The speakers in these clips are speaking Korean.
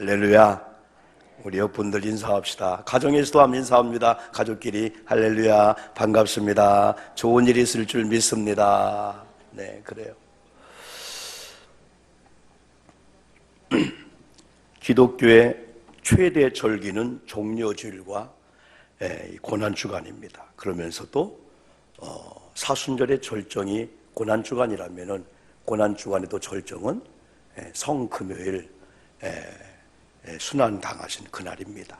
할렐루야. 우리 옆분들 인사합시다. 가정에서도 한번 인사합니다. 가족끼리 할렐루야, 반갑습니다. 좋은 일이 있을 줄 믿습니다. 네, 그래요. 기독교의 최대 절기는 종려주일과 고난주간입니다. 그러면서도 사순절의 절정이 고난주간이라면은 고난주간에도 절정은 성금요일 순환당하신 그날입니다.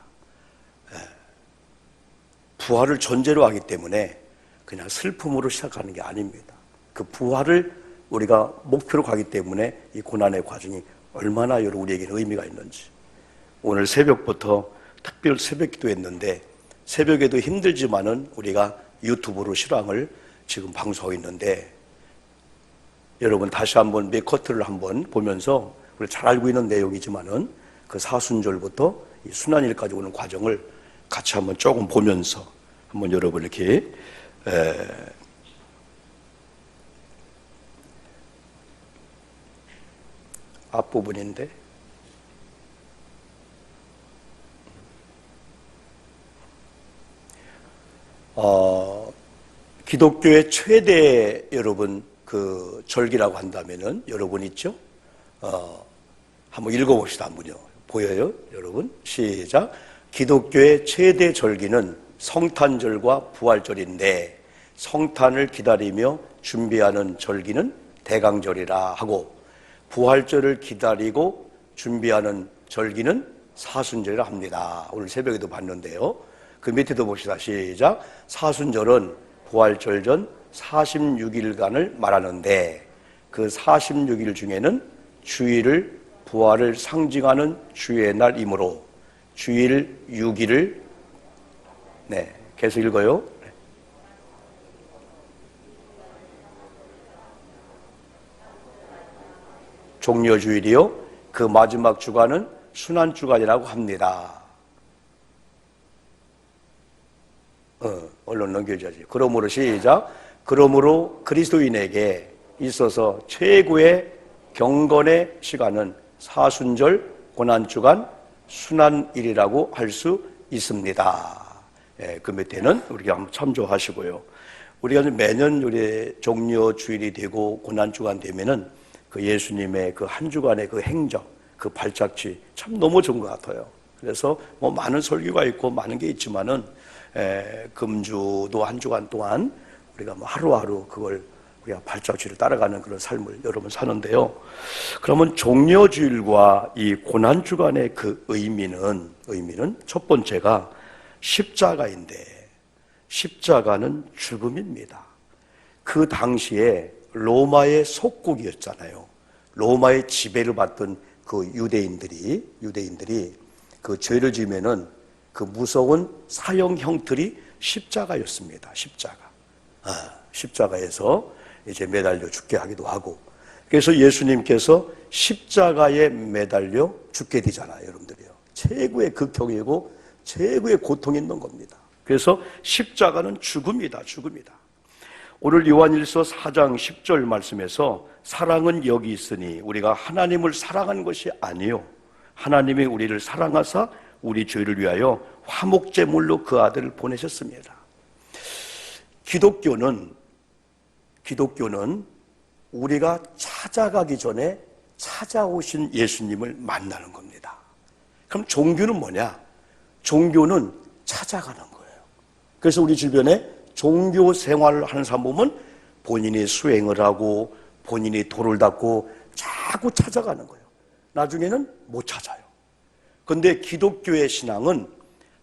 부활을 전제로 하기 때문에 그냥 슬픔으로 시작하는 게 아닙니다. 그 부활을 우리가 목표로 가기 때문에 이 고난의 과정이 얼마나 우리에게는 의미가 있는지. 오늘 새벽부터 특별 새벽 기도했는데, 새벽에도 힘들지만은 우리가 유튜브로 실황을 지금 방송하고 있는데, 여러분 다시 한번 몇 커트를 한번 보면서 우리 잘 알고 있는 내용이지만은 그 사순절부터 이 순환일까지 오는 과정을 같이 한번 조금 보면서 한번 여러분 이렇게 앞부분인데 기독교의 최대 여러분 그 절기라고 한다면은 여러분 있죠? 한번 읽어봅시다. 한번요. 보여요? 여러분 시작. 기독교의 최대 절기는 성탄절과 부활절인데 성탄을 기다리며 준비하는 절기는 대강절이라 하고 부활절을 기다리고 준비하는 절기는 사순절이라 합니다. 오늘 새벽에도 봤는데요. 그 밑에도 봅시다. 시작. 사순절은 부활절 전 46일간을 말하는데 그 46일 중에는 주일을 부활을 상징하는 주의 날이므로 주일 6일을 계속 읽어요. 종려주일이요. 그 마지막 주간은 순환주간이라고 합니다. 얼른 넘겨줘야지. 그러므로 시작. 그러므로 그리스도인에게 있어서 최고의 경건의 시간은 사순절, 고난주간, 순환일이라고 할 수 있습니다. 그 밑에는 우리가 한번 참조하시고요. 우리가 매년 우리 종려주일이 되고 고난주간 되면은 그 예수님의 그 한 주간의 그 행적, 그 발자취 참 너무 좋은 것 같아요. 그래서 뭐 많은 설교가 있고 많은 게 있지만은 금주도 한 주간 동안 우리가 뭐 하루하루 그걸 우리가 발자취를 따라가는 그런 삶을 여러분 사는데요. 그러면 종려주일과 이 고난주간의 그 의미는 첫 번째가 십자가인데 십자가는 죽음입니다. 그 당시에 로마의 속국이었잖아요. 로마의 지배를 받던 그 유대인들이 그 죄를 지으면은 그 무서운 사형 형틀이 십자가였습니다. 십자가에서 이제 매달려 죽게 하기도 하고, 그래서 예수님께서 십자가에 매달려 죽게 되잖아요, 여러분들이요. 최고의 극형이고 최고의 고통이 있는 겁니다. 그래서 십자가는 죽음이다. 오늘 요한일서 4장 10절 말씀에서 사랑은 여기 있으니 우리가 하나님을 사랑하는 것이 아니요 하나님이 우리를 사랑하사 우리 죄를 위하여 화목제물로 그 아들을 보내셨습니다. 기독교는 우리가 찾아가기 전에 찾아오신 예수님을 만나는 겁니다. 그럼 종교는 뭐냐? 종교는 찾아가는 거예요. 그래서 우리 주변에 종교 생활을 하는 사람 보면 본인이 수행을 하고 본인이 돌을 닦고 자꾸 찾아가는 거예요. 나중에는 못 찾아요. 그런데 기독교의 신앙은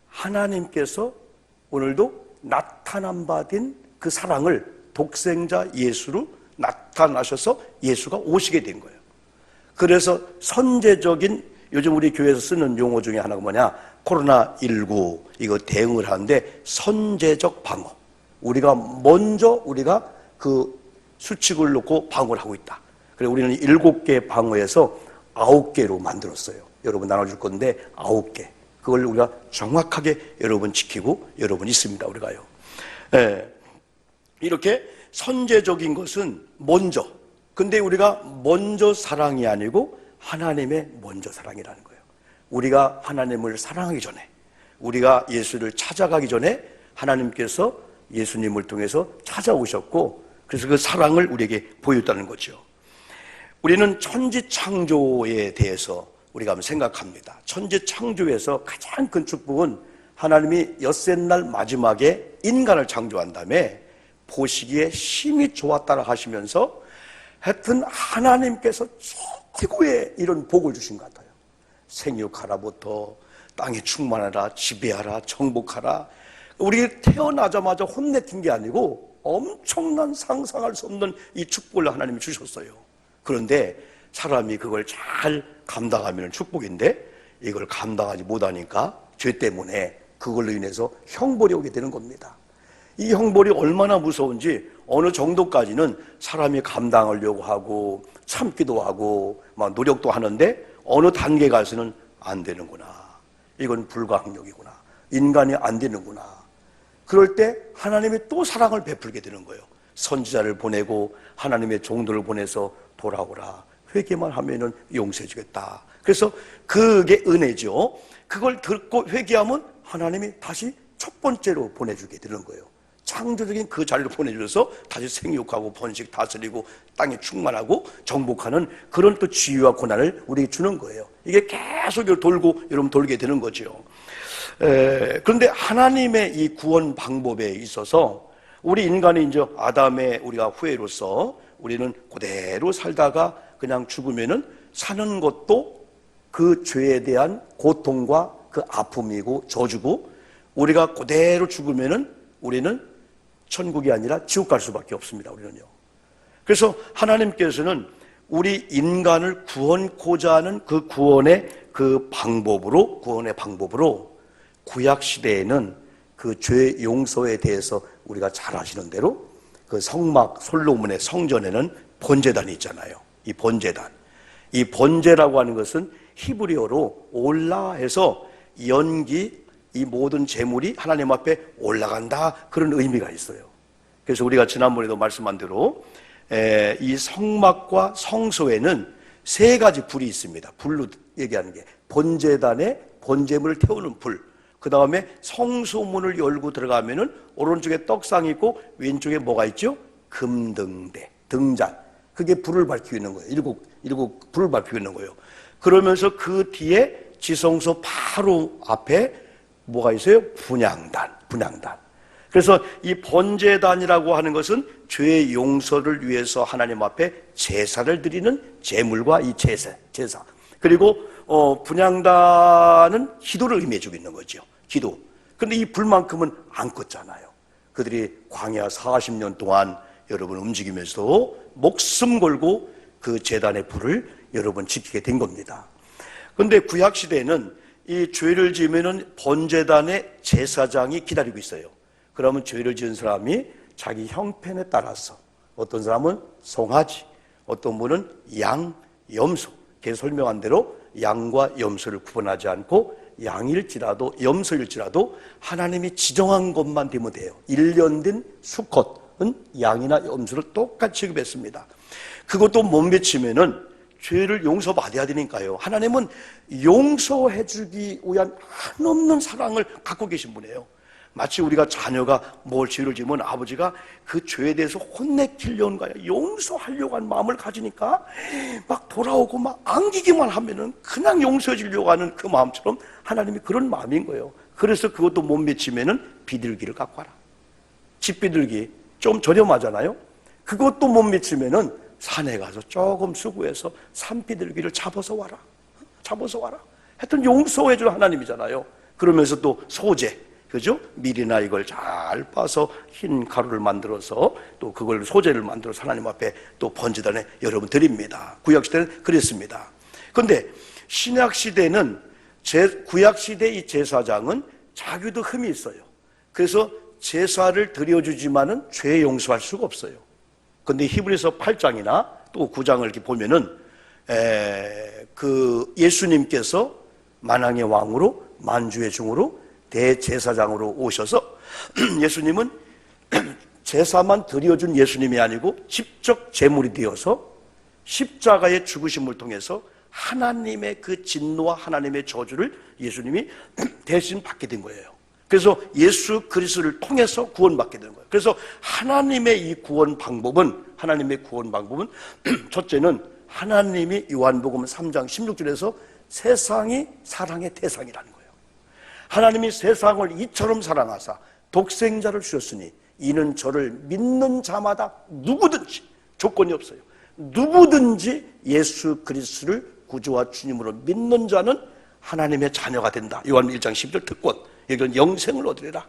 하나님께서 오늘도 나타남 받은 그 사랑을 독생자 예수로 나타나셔서 예수가 오시게 된 거예요. 그래서 선제적인 요즘 우리 교회에서 쓰는 용어 중에 하나가 뭐냐? 코로나19 이거 대응을 하는데 선제적 방어. 우리가 그 수칙을 놓고 방어를 하고 있다. 그래서 우리는 7개 방어에서 9개로 만들었어요. 여러분 나눠줄 건데 9개. 그걸 우리가 정확하게 여러분 지키고 여러분 있습니다. 우리가요. 이렇게 선제적인 것은 먼저. 근데 우리가 먼저 사랑이 아니고 하나님의 먼저 사랑이라는 거예요. 우리가 하나님을 사랑하기 전에, 우리가 예수를 찾아가기 전에 하나님께서 예수님을 통해서 찾아오셨고, 그래서 그 사랑을 우리에게 보였다는 거죠. 우리는 천지창조에 대해서 우리가 한번 생각합니다. 천지창조에서 가장 큰 축복은 하나님이 엿새날 마지막에 인간을 창조한 다음에 보시기에 심히 좋았다라 하시면서 하여튼 하나님께서 최고의 이런 복을 주신 것 같아요. 생육하라부터 땅에 충만하라, 지배하라, 정복하라. 우리 태어나자마자 혼내킨 게 아니고 엄청난 상상할 수 없는 이 축복을 하나님이 주셨어요. 그런데 사람이 그걸 잘 감당하면 축복인데 이걸 감당하지 못하니까 죄 때문에 그걸로 인해서 형벌이 오게 되는 겁니다. 이 형벌이 얼마나 무서운지 어느 정도까지는 사람이 감당하려고 하고 참기도 하고 막 노력도 하는데 어느 단계 가서는 안 되는구나. 이건 불가항력이구나. 인간이 안 되는구나. 그럴 때 하나님이 또 사랑을 베풀게 되는 거예요. 선지자를 보내고 하나님의 종들을 보내서 돌아오라. 회개만 하면은 용서해 주겠다. 그래서 그게 은혜죠. 그걸 듣고 회개하면 하나님이 다시 첫 번째로 보내주게 되는 거예요. 창조적인 그 자리로 보내주셔서 다시 생육하고 번식 다스리고 땅에 충만하고 정복하는 그런 또 지위와 고난을 우리에게 주는 거예요. 이게 계속 돌고 여러분 돌게 되는 거죠. 그런데 하나님의 이 구원 방법에 있어서 우리 인간이 이제 아담의 우리가 후예로서 우리는 그대로 살다가 그냥 죽으면은 사는 것도 그 죄에 대한 고통과 그 아픔이고 저주고, 우리가 그대로 죽으면은 우리는 천국이 아니라 지옥 갈 수밖에 없습니다. 우리는요. 그래서 하나님께서는 우리 인간을 구원코자 하는 그 구원의 방법으로 구약 시대에는 그 죄 용서에 대해서 우리가 잘 아시는 대로 그 성막 솔로몬의 성전에는 번제단이 있잖아요. 이 번제라고 하는 것은 히브리어로 올라 해서 연기, 이 모든 제물이 하나님 앞에 올라간다, 그런 의미가 있어요. 그래서 우리가 지난번에도 말씀한 대로 이 성막과 성소에는 세 가지 불이 있습니다. 불로 얘기하는 게 번제단에 번제물을 태우는 불, 그 다음에 성소문을 열고 들어가면은 오른쪽에 떡상이 있고 왼쪽에 뭐가 있죠? 금등대, 등잔. 그게 불을 밝히고 있는 거예요. 일곱 불을 밝히고 있는 거예요. 그러면서 그 뒤에 지성소 바로 앞에 뭐가 있어요? 분향단. 그래서 이 번제단이라고 하는 것은 죄의 용서를 위해서 하나님 앞에 제사를 드리는 제물과 이 제사. 그리고 분향단은 기도를 의미해주고 있는 거죠. 기도. 그런데 이 불만큼은 안 껐잖아요. 그들이 광야 40년 동안 여러분 움직이면서 목숨 걸고 그 제단의 불을 여러분 지키게 된 겁니다. 그런데 구약 시대에는 이 죄를 지으면은 번제단의 제사장이 기다리고 있어요. 그러면 죄를 지은 사람이 자기 형편에 따라서 어떤 사람은 송아지, 어떤 분은 양, 염소. 계속 설명한 대로 양과 염소를 구분하지 않고 양일지라도 염소일지라도 하나님이 지정한 것만 되면 돼요. 1년 된 수컷은 양이나 염소를 똑같이 취급했습니다. 그것도 못 미치면은 죄를 용서받아야 되니까요. 하나님은 용서해주기 위한 한없는 사랑을 갖고 계신 분이에요. 마치 우리가 자녀가 뭘 죄를 지으면 아버지가 그 죄에 대해서 혼내키려는 거야. 용서하려고 하는 마음을 가지니까 막 돌아오고 막 안기기만 하면은 그냥 용서해 주려고 하는 그 마음처럼 하나님이 그런 마음인 거예요. 그래서 그것도 못 미치면은 비둘기를 갖고 와라. 집비둘기 좀 저렴하잖아요. 그것도 못 미치면은 산에 가서 조금 수고해서 산비둘기를 잡아서 와라. 하여튼 용서해 줄 하나님이잖아요. 그러면서 또 소재, 그죠? 밀이나 이걸 잘 빻아서 흰 가루를 만들어서 또 그걸 소재를 만들어서 하나님 앞에 또 번제단에 여러분 드립니다. 구약시대는 그랬습니다. 그런데 신약시대는 구약시대 이 제사장은 자기도 흠이 있어요. 그래서 제사를 드려주지만은 죄 용서할 수가 없어요. 그런데 히브리서 8장이나 또 9장을 이렇게 보면은 그 예수님께서 만왕의 왕으로 만주의 중으로 대제사장으로 오셔서 예수님은 제사만 드려준 예수님이 아니고 직접 제물이 되어서 십자가의 죽으심을 통해서 하나님의 그 진노와 하나님의 저주를 예수님이 대신 받게 된 거예요. 그래서 예수 그리스도를 통해서 구원받게 되는 거예요. 그래서 하나님의 구원 방법은 첫째는 하나님이 요한복음 3장 16절에서 세상이 사랑의 대상이라는 거예요. 하나님이 세상을 이처럼 사랑하사 독생자를 주셨으니 이는 저를 믿는 자마다 누구든지, 조건이 없어요, 누구든지 예수 그리스도를 구주와 주님으로 믿는 자는 하나님의 자녀가 된다. 요한 1장 12절 특권, 이건 영생을 얻으리라,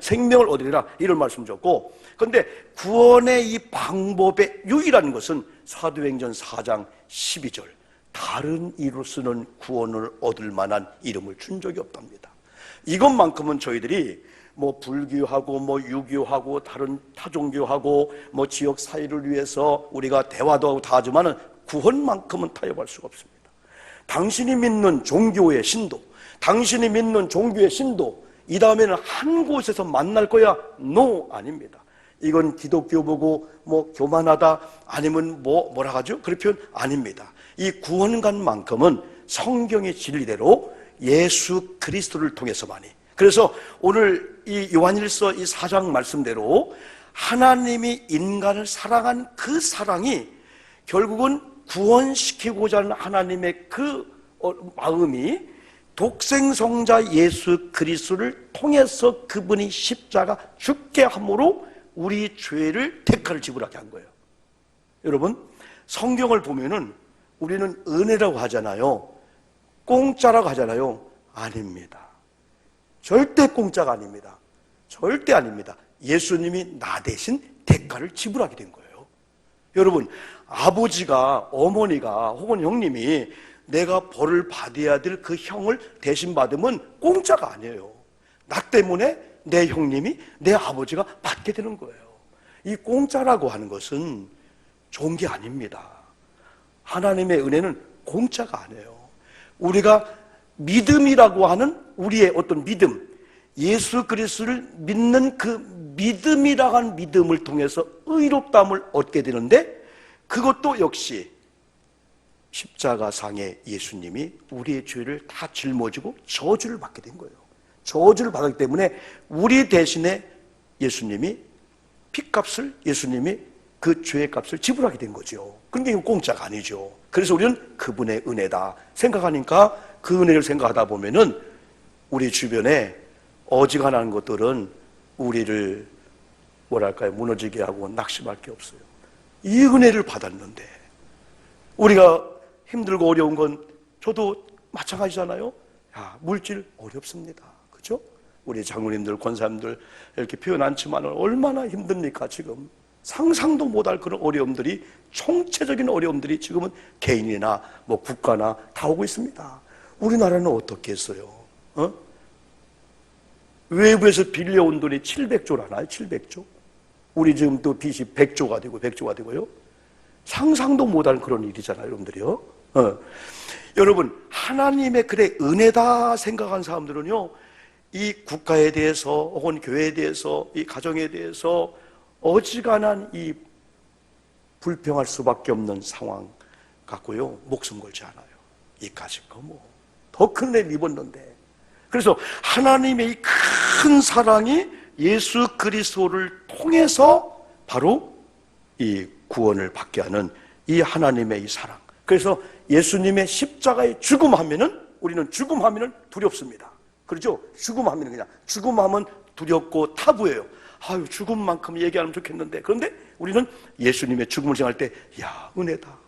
생명을 얻으리라, 이런 말씀 줬고, 그런데 구원의 이 방법의 유일한 것은 사도행전 4장 12절, 다른 이로서는 구원을 얻을 만한 이름을 준 적이 없답니다. 이것만큼은 저희들이 뭐 불교하고 뭐 유교하고 다른 타종교하고 뭐 지역 사회를 위해서 우리가 대화도 하고 다 하지만은 구원만큼은 타협할 수가 없습니다. 당신이 믿는 종교의 신도, 당신이 믿는 종교의 신도, 이 다음에는 한 곳에서 만날 거야? No, 아닙니다. 이건 기독교 보고 뭐 교만하다, 아니면 뭐라 하죠? 그런 표현 아닙니다. 이 구원관만큼은 성경의 진리대로 예수 그리스도를 통해서만이. 그래서 오늘 이 요한일서 이 4장 말씀대로 하나님이 인간을 사랑한 그 사랑이 결국은 구원시키고자 하는 하나님의 그 마음이 독생성자 예수 그리스도를 통해서 그분이 십자가 죽게 함으로 우리 죄를 대가를 지불하게 한 거예요. 여러분, 성경을 보면은 우리는 은혜라고 하잖아요, 공짜라고 하잖아요. 아닙니다. 절대 공짜가 아닙니다. 절대 아닙니다. 예수님이 나 대신 대가를 지불하게 된 거예요. 여러분, 아버지가, 어머니가 혹은 형님이 내가 벌을 받아야 될 그 형을 대신 받으면 공짜가 아니에요. 나 때문에 내 형님이, 내 아버지가 받게 되는 거예요. 이 공짜라고 하는 것은 좋은 게 아닙니다. 하나님의 은혜는 공짜가 아니에요. 우리가 믿음이라고 하는 우리의 어떤 믿음, 예수 그리스도를 믿는 그 믿음이라고 하는 믿음을 통해서 의롭다함을 얻게 되는데, 그것도 역시 십자가상의 예수님이 우리의 죄를 다 짊어지고 저주를 받게 된 거예요. 저주를 받았기 때문에 우리 대신에 예수님이 핏값을, 예수님이 그 죄의 값을 지불하게 된 거죠. 그런데 이건 공짜가 아니죠. 그래서 우리는 그분의 은혜다 생각하니까, 그 은혜를 생각하다 보면은 우리 주변에 어지간한 것들은 우리를 뭐랄까요, 무너지게 하고 낙심할 게 없어요. 이 은혜를 받았는데, 우리가 힘들고 어려운 건 저도 마찬가지잖아요. 물질 어렵습니다. 그죠? 우리 장로님들, 권사님들 이렇게 표현 않지만 얼마나 힘듭니까? 지금 상상도 못할 그런 어려움들이, 총체적인 어려움들이 지금은 개인이나 뭐 국가나 다 오고 있습니다. 우리나라는 어떻게 했어요? 외부에서 빌려온 돈이 700조라나요? 700조? 우리 지금 또 빚이 100조가 되고 100조가 되고요. 상상도 못할 그런 일이잖아요, 여러분들이요. 여러분, 하나님의 그래 은혜다 생각한 사람들은요, 이 국가에 대해서 혹은 교회에 대해서, 이 가정에 대해서 어지간한 이 불평할 수밖에 없는 상황 갖고요 목숨 걸지 않아요. 이까짓 거 뭐 더 큰 애 입었는데. 그래서 하나님의 이 큰 사랑이 예수 그리스도를 통해서 바로 이 구원을 받게 하는 이 하나님의 이 사랑. 그래서 예수님의 십자가의 죽음하면은, 우리는 죽음하면은 두렵습니다. 그렇죠? 죽음하면 그냥, 죽음하면 두렵고 타부예요. 아유, 죽음만큼 얘기하면 좋겠는데. 그런데 우리는 예수님의 죽음을 생각할 때, 야, 은혜다.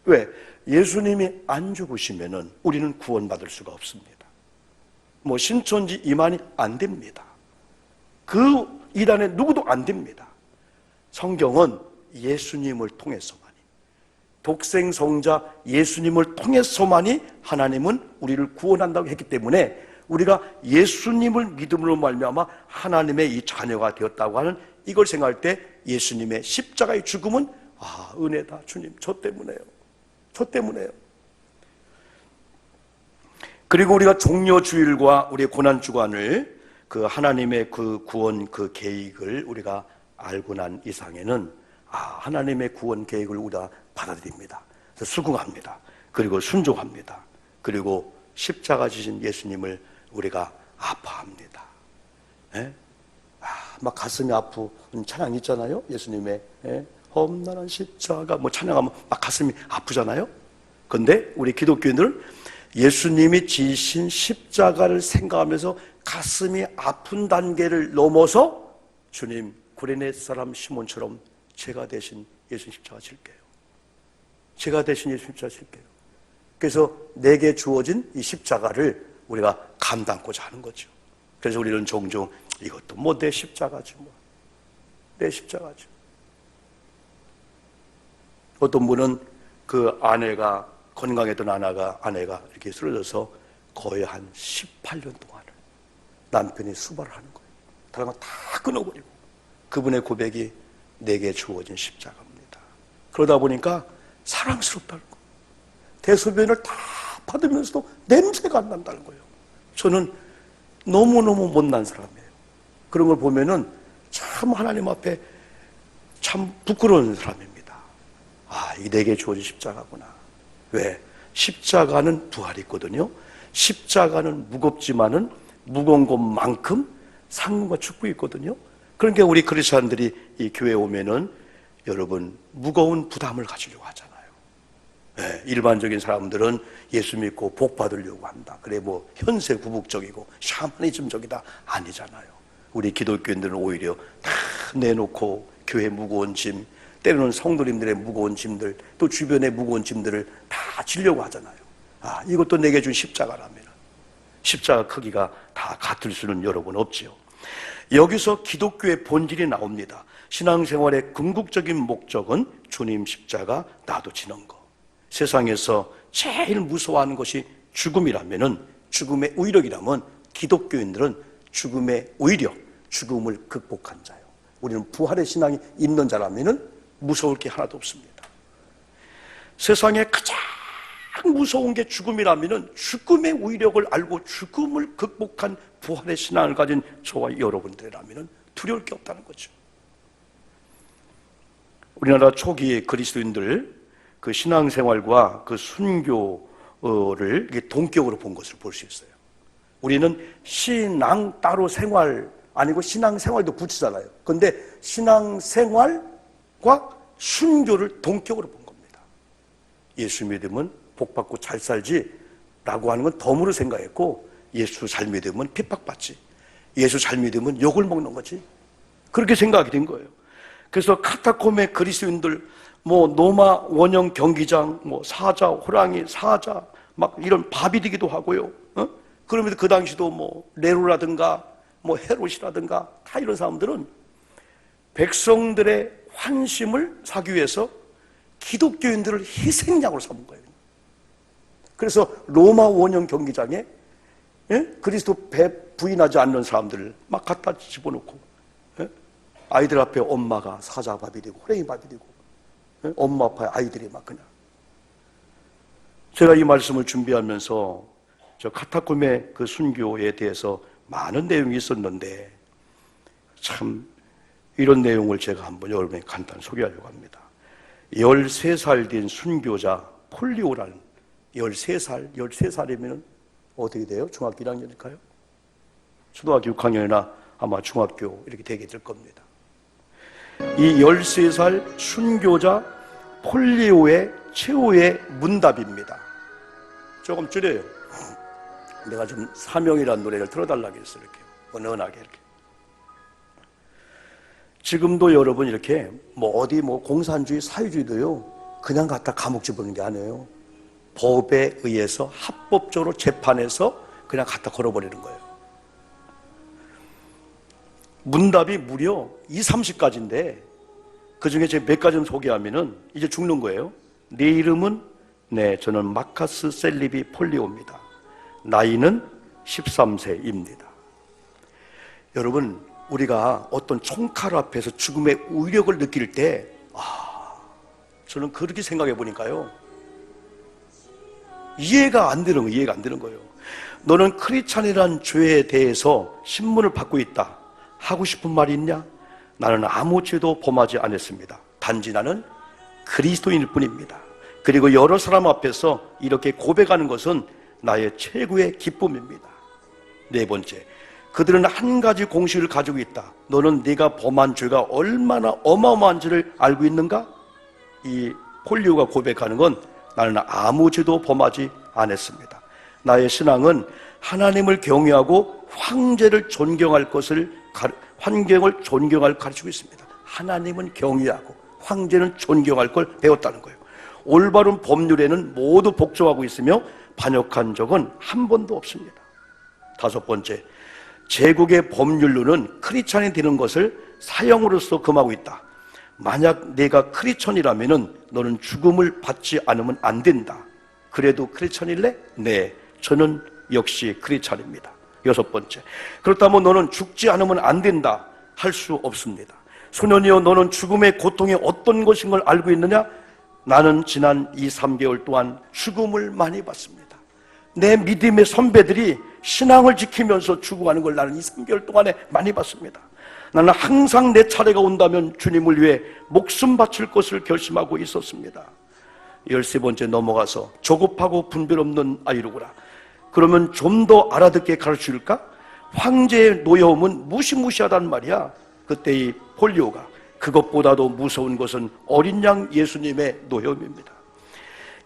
왜? 예수님이 안 죽으시면은 우리는 구원받을 수가 없습니다. 뭐 신천지 이만이 안 됩니다. 그 이단에 누구도 안 됩니다. 성경은 예수님을 통해서만이, 독생 성자 예수님을 통해서만이 하나님은 우리를 구원한다고 했기 때문에, 우리가 예수님을 믿음으로 말미암아 하나님의 이 자녀가 되었다고 하는 이걸 생각할 때, 예수님의 십자가의 죽음은 은혜다. 주님, 저 때문에요. 저 때문에요. 그리고 우리가 종려주일과 우리의 고난주간을, 그 하나님의 그 구원 그 계획을 우리가 알고 난 이상에는 하나님의 구원 계획을 우리가 받아들입니다. 그래서 수긍합니다. 그리고 순종합니다. 그리고 십자가 지신 예수님을 우리가 아파합니다. 예? 막 가슴이 아픈 찬양 있잖아요. 예수님의 험난한 십자가 뭐 찬양하면 막 가슴이 아프잖아요. 그런데 우리 기독교인들은 예수님이 지신 십자가를 생각하면서 가슴이 아픈 단계를 넘어서 주님, 구레네 사람 시몬처럼 제가 대신 예수 십자가 질게요. 제가 대신 예수 십자가 질게요. 그래서 내게 주어진 이 십자가를 우리가 감당고자 하는 거죠. 그래서 우리는 종종 이것도 뭐 내 십자가지 뭐. 내 십자가지. 어떤 분은 그 아내가 건강했던 아내가 이렇게 쓰러져서 거의 한 18년 동안을 남편이 수발을 하는 거예요. 다른 거 다 끊어버리고 그분의 고백이 내게 주어진 십자가입니다. 그러다 보니까 사랑스럽다는 거예요. 대소변을 다 받으면서도 냄새가 안 난다는 거예요. 저는 너무너무 못난 사람이에요. 그런 걸 보면은 참 하나님 앞에 참 부끄러운 사람입니다. 이 내게 주어진 십자가구나. 왜? 십자가는 부활이 있거든요. 십자가는 무겁지만은 무거운 것만큼 상급과 축복이 있거든요. 그러니까 우리 크리스찬들이 이 교회에 오면은 여러분 무거운 부담을 가지려고 하잖아요. 네, 일반적인 사람들은 예수 믿고 복 받으려고 한다. 그래 뭐 현세 구복적이고 샤머니즘적이다 아니잖아요. 우리 기독교인들은 오히려 다 내놓고 교회 무거운 짐, 때로는 성도님들의 무거운 짐들, 또 주변의 무거운 짐들을 다 지려고 하잖아요. 이것도 내게 준 십자가라면 십자가 크기가 다 같을 수는 여러분 없지요. 여기서 기독교의 본질이 나옵니다. 신앙생활의 궁극적인 목적은 주님 십자가 나도 지는 거. 세상에서 제일 무서워하는 것이 죽음이라면은, 죽음의 의력이라면 기독교인들은 죽음의 의력, 죽음을 극복한 자요. 우리는 부활의 신앙이 있는 자라면은 무서울 게 하나도 없습니다. 세상에 가장 무서운 게 죽음이라면은 죽음의 의력을 알고 죽음을 극복한 부활의 신앙을 가진 저와 여러분들이라면은 두려울 게 없다는 거죠. 우리나라 초기의 그리스도인들 그 신앙생활과 그 순교를 동격으로 본 것을 볼 수 있어요. 우리는 신앙 따로 생활 아니고 신앙생활도 붙이잖아요. 그런데 신앙생활과 순교를 동격으로 본 겁니다. 예수 믿으면 복받고 잘 살지 라고 하는 건 덤으로 생각했고, 예수 잘 믿으면 핍박받지, 예수 잘 믿으면 욕을 먹는 거지, 그렇게 생각이 된 거예요. 그래서 카타콤의 그리스도인들 뭐 노마 원형 경기장 뭐 사자 호랑이 사자 막 이런 밥이 되기도 하고요. 그러면서 그 당시도 뭐 네로라든가 뭐 헤롯이라든가 다 이런 사람들은 백성들의 환심을 사기 위해서 기독교인들을 희생양으로 삼은 거예요. 그래서 로마 원형 경기장에 그리스도 배 부인하지 않는 사람들을 막 갖다 집어넣고, 아이들 앞에 엄마가 사자밥이 되고 호랭이밥이 되고, 엄마 아빠의 아이들이 막 그냥. 제가 이 말씀을 준비하면서 저 카타콤의 그 순교에 대해서 많은 내용이 있었는데 참 이런 내용을 제가 한번 여러분에게 간단히 소개하려고 합니다. 13살 된 순교자 폴리오라는 13살이면 어떻게 돼요? 중학교 1학년일까요? 초등학교 6학년이나 아마 중학교 이렇게 되게 될 겁니다. 이 13살 순교자 폴리오의 최후의 문답입니다. 조금 줄여요. 내가 좀 사명이라는 노래를 틀어달라고 했어요. 이렇게 은은하게 이렇게. 지금도 여러분 이렇게 뭐 어디 뭐 공산주의 사회주의도요 그냥 갖다 감옥 집어넣는 게 아니에요. 법에 의해서 합법적으로 재판해서 그냥 갖다 걸어버리는 거예요. 문답이 무려 30가지인데 그 중에 제가 몇 가지 좀 소개하면은 이제 죽는 거예요. 내 이름은 저는 마카스 셀리비 폴리오입니다. 나이는 13세입니다. 여러분, 우리가 어떤 총칼 앞에서 죽음의 위력을 느낄 때, 저는 그렇게 생각해 보니까요, 이해가 안 되는 거예요. 너는 크리스찬이라는 죄에 대해서 신문을 받고 있다. 하고 싶은 말이 있냐? 나는 아무 죄도 범하지 않았습니다. 단지 나는 그리스도인일 뿐입니다. 그리고 여러 사람 앞에서 이렇게 고백하는 것은 나의 최고의 기쁨입니다. 네 번째, 그들은 한 가지 공식을 가지고 있다. 너는 네가 범한 죄가 얼마나 어마어마한지를 알고 있는가? 이 폴리오가 고백하는 건 나는 아무 죄도 범하지 않았습니다. 나의 신앙은 하나님을 경외하고 황제를 존경할 것을 환경을 존경할 가르치고 있습니다. 하나님은 경외하고 황제는 존경할 걸 배웠다는 거예요. 올바른 법률에는 모두 복종하고 있으며 반역한 적은 한 번도 없습니다. 다섯 번째, 제국의 법률로는 크리스찬이 되는 것을 사형으로서 금하고 있다. 만약 내가 크리스찬이라면 너는 죽음을 받지 않으면 안 된다. 그래도 크리스찬일래? 네, 저는 역시 크리스찬입니다. 여섯 번째, 그렇다면 너는 죽지 않으면 안 된다 할 수 없습니다. 소년이여, 너는 죽음의 고통이 어떤 것인 걸 알고 있느냐? 나는 지난 2-3개월 동안 죽음을 많이 봤습니다. 내 믿음의 선배들이 신앙을 지키면서 죽어가는 걸 나는 2-3개월 동안에 많이 봤습니다. 나는 항상 내 차례가 온다면 주님을 위해 목숨 바칠 것을 결심하고 있었습니다. 13번째 넘어가서 조급하고 분별 없는 아이로구나. 그러면 좀 더 알아듣게 가르쳐줄까? 황제의 노여움은 무시무시하단 말이야. 그때 이 폴리오가 그것보다도 무서운 것은 어린 양 예수님의 노여움입니다.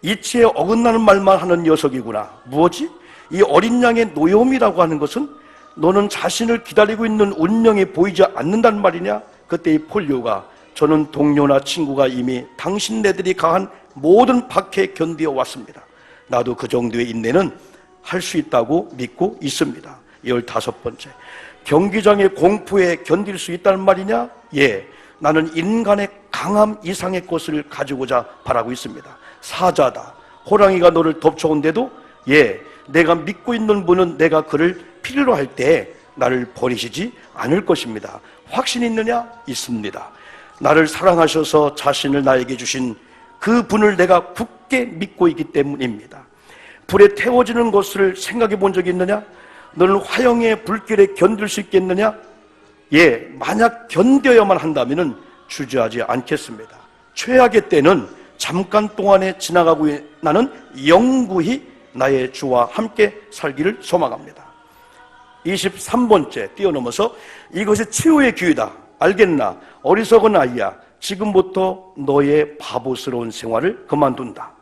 이치에 어긋나는 말만 하는 녀석이구나. 무엇이? 이 어린 양의 노여움이라고 하는 것은 너는 자신을 기다리고 있는 운명이 보이지 않는단 말이냐? 그때 이 폴리오가 저는 동료나 친구가 이미 당신네들이 가한 모든 박해 견디어 왔습니다. 나도 그 정도의 인내는 할 수 있다고 믿고 있습니다. 15번째, 경기장의 공포에 견딜 수 있다는 말이냐? 예, 나는 인간의 강함 이상의 것을 가지고자 바라고 있습니다. 사자다. 호랑이가 너를 덮쳐온데도 예, 내가 믿고 있는 분은 내가 그를 필요로 할 때 나를 버리시지 않을 것입니다. 확신이 있느냐? 있습니다. 나를 사랑하셔서 자신을 나에게 주신 그 분을 내가 굳게 믿고 있기 때문입니다. 불에 태워지는 것을 생각해 본 적이 있느냐? 너는 화형의 불길에 견딜 수 있겠느냐? 예, 만약 견뎌야만 한다면 주저하지 않겠습니다. 최악의 때는 잠깐 동안에 지나가고 나는 영구히 나의 주와 함께 살기를 소망합니다. 23번째 뛰어넘어서 이것이 치유의 기회다. 알겠나? 어리석은 아이야. 지금부터 너의 바보스러운 생활을 그만둔다.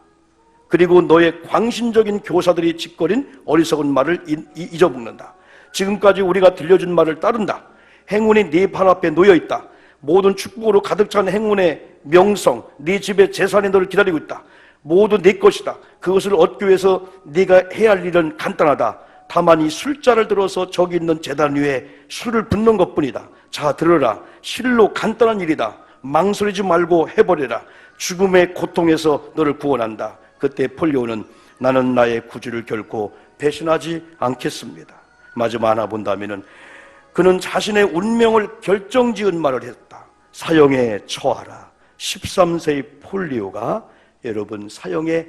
그리고 너의 광신적인 교사들이 짓거린 어리석은 말을 잊어먹는다. 지금까지 우리가 들려준 말을 따른다. 행운이 네 발 앞에 놓여있다. 모든 축복으로 가득 찬 행운의 명성, 네 집의 재산이 너를 기다리고 있다. 모두 네 것이다. 그것을 얻기 위해서 네가 해야 할 일은 간단하다. 다만 이 술자를 들어서 저기 있는 제단 위에 술을 붓는 것뿐이다. 자, 들어라. 실로 간단한 일이다. 망설이지 말고 해버려라. 죽음의 고통에서 너를 구원한다. 그때 폴리오는 나는 나의 구주를 결코 배신하지 않겠습니다. 마지막 하나 본다면은 그는 자신의 운명을 결정지은 말을 했다. 사형에 처하라. 13세의 폴리오가 여러분 사형에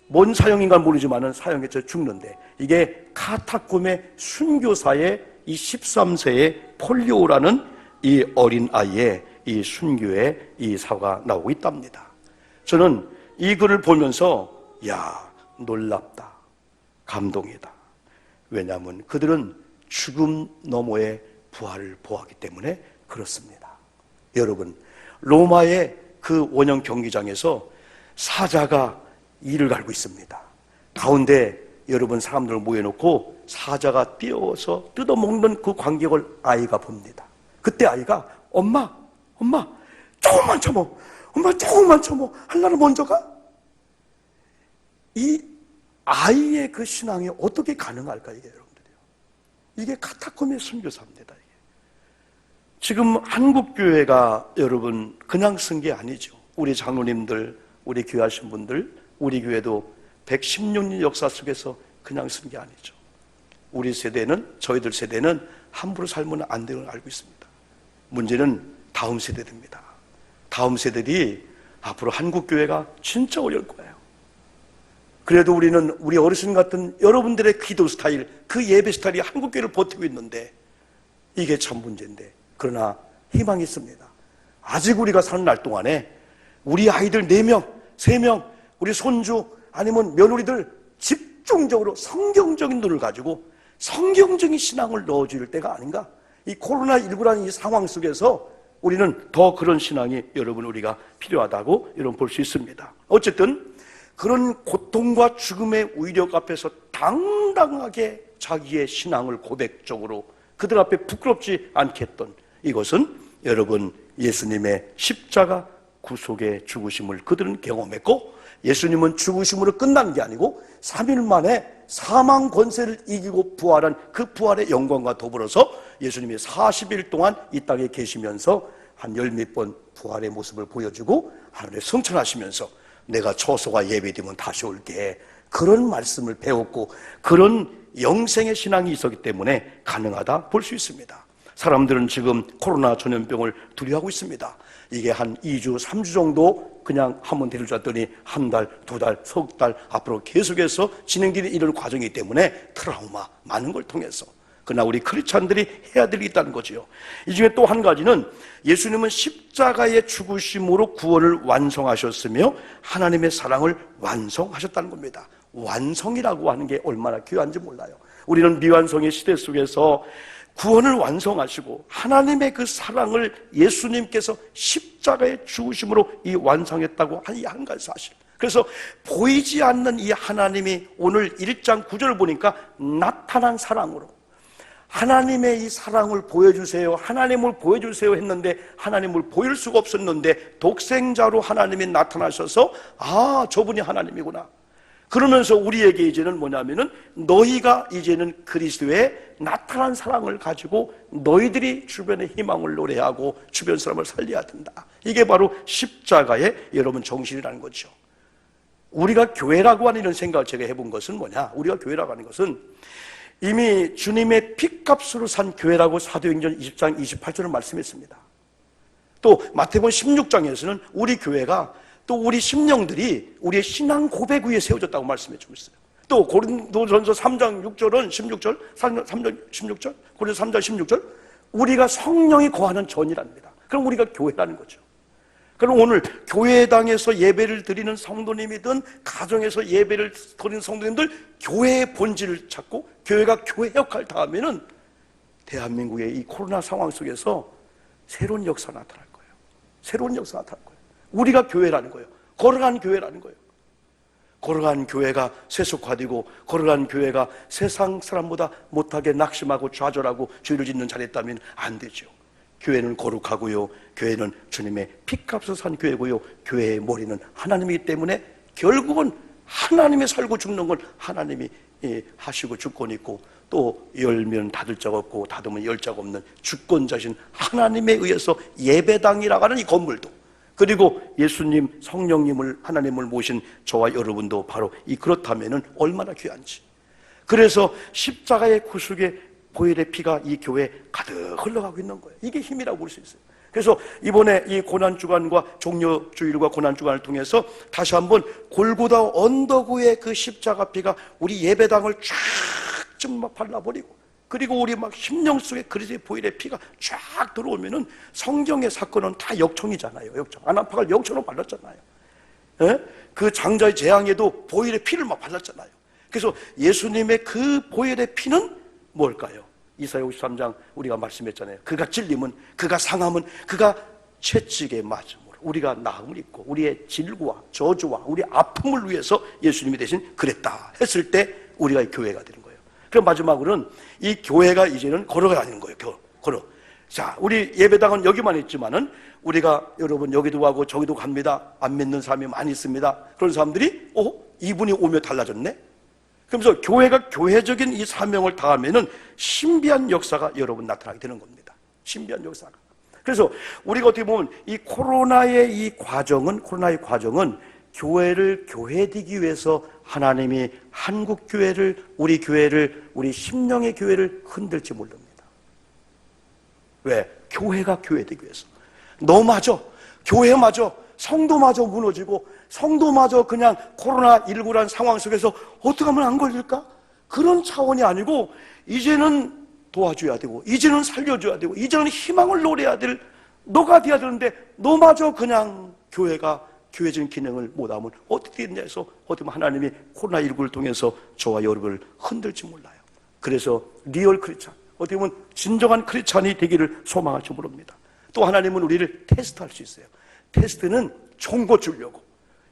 뭔 사형인가 모르지만은 사형에 쳐 죽는데 이게 카타콤의 순교사의 이 13세의 폴리오라는 이 어린 아이의 이 순교의 이 사가 나오고 있답니다. 저는 이 글을 보면서 야, 놀랍다. 감동이다. 왜냐하면 그들은 죽음 너머의 부활을 보았기 때문에 그렇습니다. 여러분, 로마의 그 원형 경기장에서 사자가 이를 갈고 있습니다. 가운데 여러분 사람들을 모여놓고 사자가 뛰어서 뜯어먹는 그 광경을 아이가 봅니다. 그때 아이가 엄마 조금만 참어. 엄마 조금만 참어. 하나는 먼저 가. 이 아이의 그 신앙이 어떻게 가능할까 이게 여러분들이요. 이게 카타콤의 순교사입니다. 이게. 지금 한국교회가 여러분 그냥 쓴 게 아니죠. 우리 장로님들, 우리 귀하신 분들, 우리 교회도 116년 역사 속에서 그냥 쓴 게 아니죠. 우리 세대는, 저희들 세대는 함부로 살면 안 되는 걸 알고 있습니다. 문제는 다음 세대입니다. 다음 세대들이 앞으로 한국교회가 진짜 어려울 거예요. 그래도 우리는 우리 어르신 같은 여러분들의 기도 스타일, 그 예배 스타일이 한국교회를 버티고 있는데 이게 참 문제인데, 그러나 희망이 있습니다. 아직 우리가 사는 날 동안에 우리 아이들 4명, 3명, 우리 손주 아니면 며느리들 집중적으로 성경적인 눈을 가지고 성경적인 신앙을 넣어줄 때가 아닌가. 이 코로나19라는 이 상황 속에서 우리는 더 그런 신앙이 여러분 우리가 필요하다고 여러분 볼 수 있습니다. 어쨌든 그런 고통과 죽음의 위력 앞에서 당당하게 자기의 신앙을 고백적으로 그들 앞에 부끄럽지 않게 했던 이것은 여러분 예수님의 십자가 구속의 죽으심을 그들은 경험했고, 예수님은 죽으심으로 끝난 게 아니고 3일 만에 사망 권세를 이기고 부활한 그 부활의 영광과 더불어서 예수님이 40일 동안 이 땅에 계시면서 한 열 몇 번 부활의 모습을 보여주고 하나님을 성천하시면서 내가 처소가 예배되면 다시 올게, 그런 말씀을 배웠고 그런 영생의 신앙이 있었기 때문에 가능하다 볼 수 있습니다. 사람들은 지금 코로나 전염병을 두려워하고 있습니다. 이게 한 2주, 3주 정도 그냥 하면 되는 줄 알았더니 한 달, 두 달, 석 달 앞으로 계속해서 진행되는 이런 과정이기 때문에 트라우마 많은 걸 통해서, 그러나 우리 크리스찬들이 해야 될 게 있다는 거지요. 이 중에 또 한 가지는 예수님은 십자가의 죽으심으로 구원을 완성하셨으며 하나님의 사랑을 완성하셨다는 겁니다. 완성이라고 하는 게 얼마나 귀한지 몰라요. 우리는 미완성의 시대 속에서 구원을 완성하시고 하나님의 그 사랑을 예수님께서 십자가의 죽으심으로 이 완성했다고 하는 이 한 가지 사실. 그래서 보이지 않는 이 하나님이 오늘 1장 9절을 보니까 나타난 사랑으로 하나님의 이 사랑을 보여주세요, 하나님을 보여주세요 했는데 하나님을 보일 수가 없었는데 독생자로 하나님이 나타나셔서 아, 저분이 하나님이구나. 그러면서 우리에게 이제는 뭐냐면은 너희가 이제는 그리스도의 나타난 사랑을 가지고 너희들이 주변의 희망을 노래하고 주변 사람을 살려야 된다. 이게 바로 십자가의 여러분 정신이라는 거죠. 우리가 교회라고 하는 이런 생각을 제가 해본 것은 뭐냐, 우리가 교회라고 하는 것은 이미 주님의 피값으로 산 교회라고 사도행전 20장 28절을 말씀했습니다. 또 마태복음 16장에서는 우리 교회가 또 우리 심령들이 우리의 신앙 고백 위에 세워졌다고 말씀해 주고 있어요. 또 고린도전서 3장 6절은 16절, 3장 16절, 고린도 3장 16절, 우리가 성령이 거하는 전이랍니다. 그럼 우리가 교회라는 거죠. 그럼 오늘 교회당에서 예배를 드리는 성도님이든 가정에서 예배를 드리는 성도님들, 교회의 본질을 찾고 교회가 교회 역할을 다하면은 대한민국의 이 코로나 상황 속에서 새로운 역사가 나타날 거예요. 새로운 역사가 나타날 거예요. 우리가 교회라는 거예요. 걸어간 교회라는 거예요. 걸어간 교회가 세속화되고 걸어간 교회가 세상 사람보다 못하게 낙심하고 좌절하고 죄를 짓는 자리였다면 안 되죠. 교회는 거룩하고요, 교회는 주님의 피값으로 산 교회고요, 교회의 머리는 하나님이기 때문에 결국은 하나님이 살고 죽는 건 하나님이 하시고 주권이 있고, 또 열면 닫을 자 없고 닫으면 열 자가 없는 주권자신 하나님에 의해서 예배당이라고 하는 이 건물도, 그리고 예수님 성령님을 하나님을 모신 저와 여러분도 바로 이 그렇다면은 얼마나 귀한지. 그래서 십자가의 구속의 보혈의 피가 이 교회에 가득 흘러가고 있는 거예요. 이게 힘이라고 볼 수 있어요. 그래서 이번에 이 고난주간과 종려주일과 고난주간을 통해서 다시 한번 골고다 언덕 위에 그 십자가 피가 우리 예배당을 쫙 좀 막 발라버리고, 그리고 우리 막 심령 속에 그리스도의 보혈의 피가 쫙 들어오면은 성경의 사건은 다 역청이잖아요. 역청. 아나파가 역청으로 발랐잖아요. 예? 그 장자의 재앙에도 보혈의 피를 막 발랐잖아요. 그래서 예수님의 그 보혈의 피는 뭘까요? 이사야 53장 우리가 말씀했잖아요. 그가 찔림은, 그가 상함은, 그가 채찍에 맞음으로 우리가 나음을 입고 우리의 질고와 저주와 우리 아픔을 위해서 예수님이 대신 그랬다 했을 때 우리가 교회가 되는 거예요. 그럼 마지막으로는 이 교회가 이제는 걸어가는 거예요. 걸어. 자, 우리 예배당은 여기만 있지만은 우리가 여러분 여기도 가고 저기도 갑니다. 안 믿는 사람이 많이 있습니다. 그런 사람들이 이분이 오며 달라졌네. 그러면서 교회가 교회적인 이 사명을 다하면은 신비한 역사가 여러분 나타나게 되는 겁니다. 신비한 역사가. 그래서 우리가 어떻게 보면 이 코로나의 과정은 교회를 교회되기 위해서 하나님이 한국 교회를, 우리 교회를, 우리 심령의 교회를 흔들지 모릅니다. 왜? 교회가 교회되기 위해서. 너마저, 교회마저, 성도마저 무너지고 성도마저 그냥 코로나19란 상황 속에서 어떻게 하면 안 걸릴까? 그런 차원이 아니고 이제는 도와줘야 되고 이제는 살려줘야 되고 이제는 희망을 노래해야 될 너가 돼야 되는데 너마저 그냥 교회가 교회적인 기능을 못하면 어떻게 됐냐 해서 어떻게 보면 하나님이 코로나19를 통해서 저와 여러분을 흔들지 몰라요. 그래서 리얼 크리스찬, 어떻게 보면 진정한 크리스찬이 되기를 소망할지 모릅니다. 또 하나님은 우리를 테스트할 수 있어요. 테스트는 좋은 거 주려고,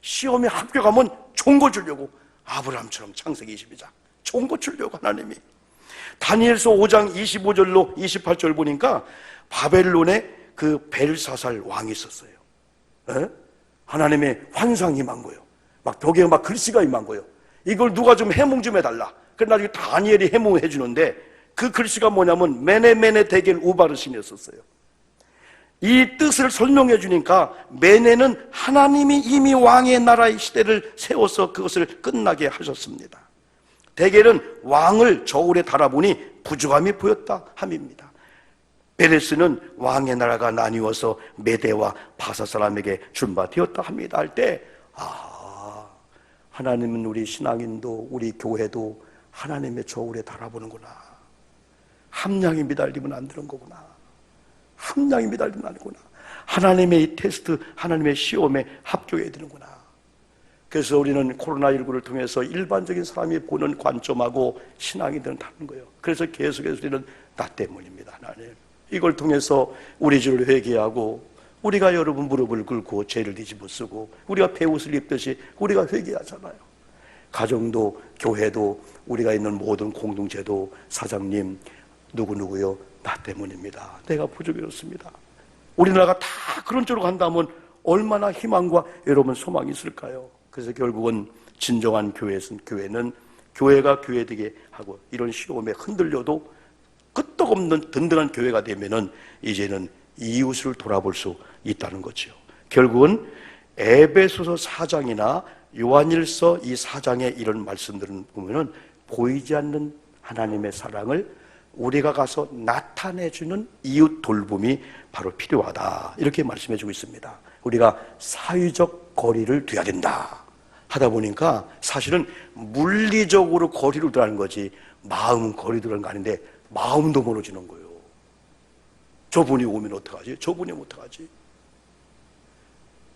시험에 합격하면 좋은 거 주려고, 아브라함처럼 창세기 22장 좋은 거 주려고 하나님이. 다니엘서 5장 25절로 28절 보니까 바벨론에 그 벨사살 왕이 있었어요. 에? 하나님의 환상이 임한 거예요. 막 벽에 막 글씨가 임한 거예요. 이걸 누가 좀 해몽 좀 해달라. 그래서 나중에 다니엘이 해몽해 주는데 그 글씨가 뭐냐면 메네메네 데겔 우바르신이었어요. 이 뜻을 설명해 주니까 메네는 하나님이 이미 왕의 나라의 시대를 세워서 그것을 끝나게 하셨습니다. 데겔은 왕을 저울에 달아보니 부족함이 보였다 함입니다. 베레스는 왕의 나라가 나뉘어서 메대와 바사 사람에게 준 바 되었다 합니다. 할 때 하나님은 우리 신앙인도 우리 교회도 하나님의 저울에 달아보는구나. 함량이 미달리면 안 되는 거구나. 함량이 미달리면 안 되구나. 하나님의 이 테스트, 하나님의 시험에 합격해야 되는구나. 그래서 우리는 코로나19를 통해서 일반적인 사람이 보는 관점하고 신앙이들은 다른 거예요. 그래서 계속해서 우리는 나 때문입니다. 하나님, 이걸 통해서 우리 주를 회개하고, 우리가 여러분 무릎을 꿇고 죄를 뒤집어 쓰고 우리가 베옷을 입듯이 우리가 회개하잖아요. 가정도 교회도 우리가 있는 모든 공동체도 사장님 누구누구요, 나 때문입니다. 내가 부족해졌습니다. 우리나라가 다 그런 쪽으로 간다면 얼마나 희망과 여러분 소망이 있을까요? 그래서 결국은 진정한 교회는 교회가 교회되게 하고, 이런 시험에 흔들려도 끄떡없는 든든한 교회가 되면은 이제는 이웃을 돌아볼 수 있다는 거죠. 결국은 에베소서 4장이나 요한일서 이 4장의 이런 말씀들을 보면은 보이지 않는 하나님의 사랑을 우리가 가서 나타내주는 이웃 돌봄이 바로 필요하다, 이렇게 말씀해주고 있습니다. 우리가 사회적 거리를 둬야 된다 하다 보니까 사실은 물리적으로 거리를 두라는 거지 마음은 거리 두라는 거 아닌데 마음도 멀어지는 거예요. 저분이 오면 어떡하지? 저분이 오면 어떡하지?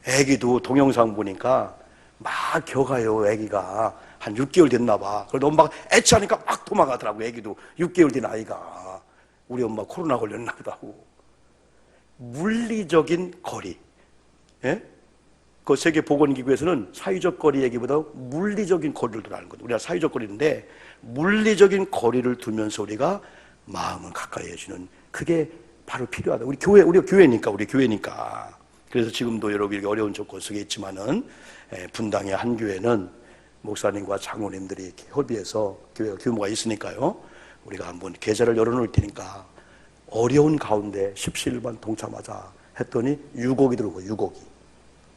애기도 동영상 보니까 막 겨가요. 애기가 한 6개월 됐나 봐. 그래서 엄마가 애취하니까 막 도망가더라고. 애기도 6개월 된 아이가. 우리 엄마 코로나 걸렸나 보다고. 물리적인 거리, 예? 그 세계보건기구에서는 사회적 거리 얘기보다 물리적인 거리를 두라는 거죠. 우리가 사회적 거리인데 물리적인 거리를 두면서 우리가 마음을 가까이 해주는, 그게 바로 필요하다. 우리가 교회니까. 그래서 지금도 여러분이 어려운 조건 속에 있지만은 분당의 한 교회는 목사님과 장로님들이 이렇게 협의해서, 교회가 규모가 있으니까요, 우리가 한번 계좌를 열어놓을 테니까 어려운 가운데 십시일반 동참하자 했더니 6억이 들어오고, 6억이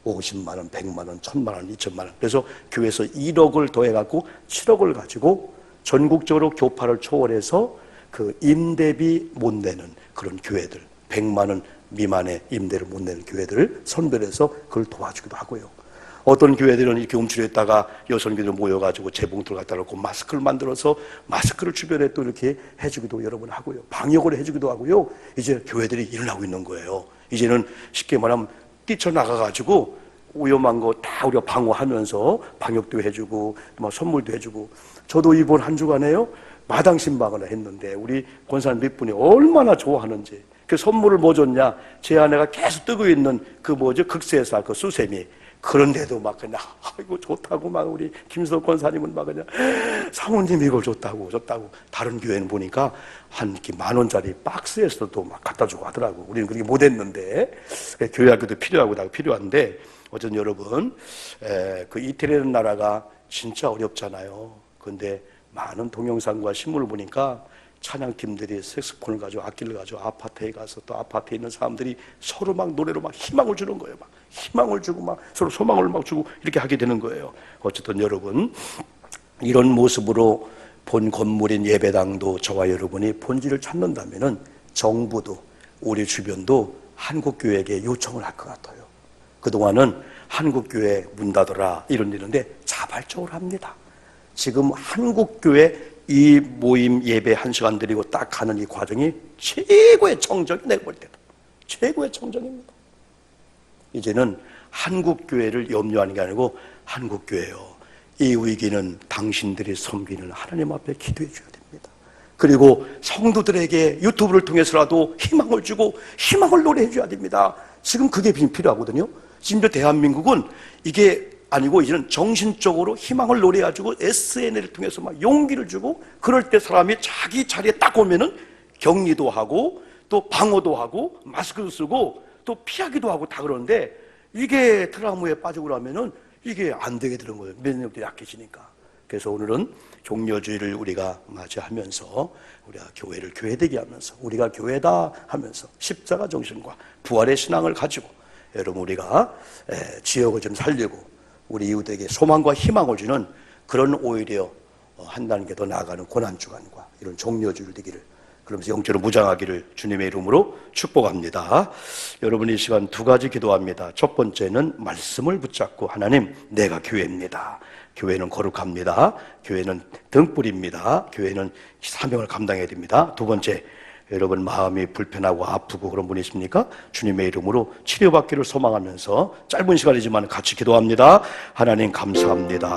50만 원, 100만 원, 1000만 원, 2000만 원. 그래서 교회에서 1억을 더해갖고 7억을 가지고 전국적으로 교파를 초월해서 그 임대비 못 내는 그런 교회들, 100만 원 미만의 임대를 못 내는 교회들을 선별해서 그걸 도와주기도 하고요. 어떤 교회들은 이렇게 움츠렸다가 여성교들 모여가지고 재봉틀을 갖다 놓고 마스크를 만들어서 마스크를 주변에 또 이렇게 해주기도 여러분 하고요. 방역을 해주기도 하고요. 이제 교회들이 일어나고 있는 거예요. 이제는 쉽게 말하면 뛰쳐나가가지고 위험한 거 다 우리가 방어하면서 방역도 해주고 막 선물도 해주고. 저도 이번 한 주간에요, 마당 신방을 했는데 우리 권사님 몇 분이 얼마나 좋아하는지. 그 선물을 뭐 줬냐, 제 아내가 계속 뜨고 있는 그 극세사 그 수세미. 그런데도 막 그냥 아이고 좋다고 막 우리 김수덕 권사님은 막 그냥 사모님 이걸 좋다고. 다른 교회는 보니까 한 이렇게 10,000원짜리 박스에서도 막 갖다 주고 하더라고. 우리는 그렇게 못했는데 교회 학교도 필요한데 어쨌든 여러분, 그 이태리라는 나라가 진짜 어렵잖아요. 근데 많은 동영상과 신문을 보니까 찬양팀들이 색소폰을 가지고 악기를 가지고 아파트에 가서 또 아파트에 있는 사람들이 서로 막 노래로 막 희망을 주는 거예요. 막 희망을 주고 막 서로 소망을 막 주고 이렇게 하게 되는 거예요. 어쨌든 여러분, 이런 모습으로 본 건물인 예배당도 저와 여러분이 본질을 찾는다면은 정부도 우리 주변도 한국교회에게 요청을 할 것 같아요. 그동안은 한국교회 문 닫아라 이런데 자발적으로 합니다. 지금 한국교회 이 모임 예배 1시간 드리고 딱 가는 이 과정이 최고의 청정이, 내가 볼 때도 최고의 청정입니다. 이제는 한국교회를 염려하는 게 아니고 한국교회요, 이 위기는 당신들이 섬기는 하나님 앞에 기도해 줘야 됩니다. 그리고 성도들에게 유튜브를 통해서라도 희망을 주고 희망을 노래해 줘야 됩니다. 지금 그게 필요하거든요. 심지어 대한민국은 이게 아니고 이제는 정신적으로 희망을 노래해주고 SNS를 통해서 막 용기를 주고, 그럴 때 사람이 자기 자리에 딱 오면은 격리도 하고 또 방어도 하고 마스크도 쓰고 또 피하기도 하고 다 그러는데, 이게 트라우마에 빠지고 그러면은 이게 안 되게 되는 거예요. 면역력이 약해지니까. 그래서 오늘은 종려주의를 우리가 맞이하면서 우리가 교회를 교회되게 하면서 우리가 교회다 하면서 십자가 정신과 부활의 신앙을 가지고 여러분 우리가 지역을 좀 살리고 우리 이웃에게 소망과 희망을 주는 그런, 오히려 한 단계 더 나아가는 고난주간과 이런 종려주일 되기를, 그러면서 영적으로 무장하기를 주님의 이름으로 축복합니다. 여러분 이 시간 두 가지 기도합니다. 첫 번째는 말씀을 붙잡고, 하나님 내가 교회입니다. 교회는 거룩합니다. 교회는 등불입니다. 교회는 사명을 감당해야 됩니다. 두 번째, 여러분 마음이 불편하고 아프고 그런 분이 있습니까? 주님의 이름으로 치료받기를 소망하면서 짧은 시간이지만 같이 기도합니다. 하나님 감사합니다.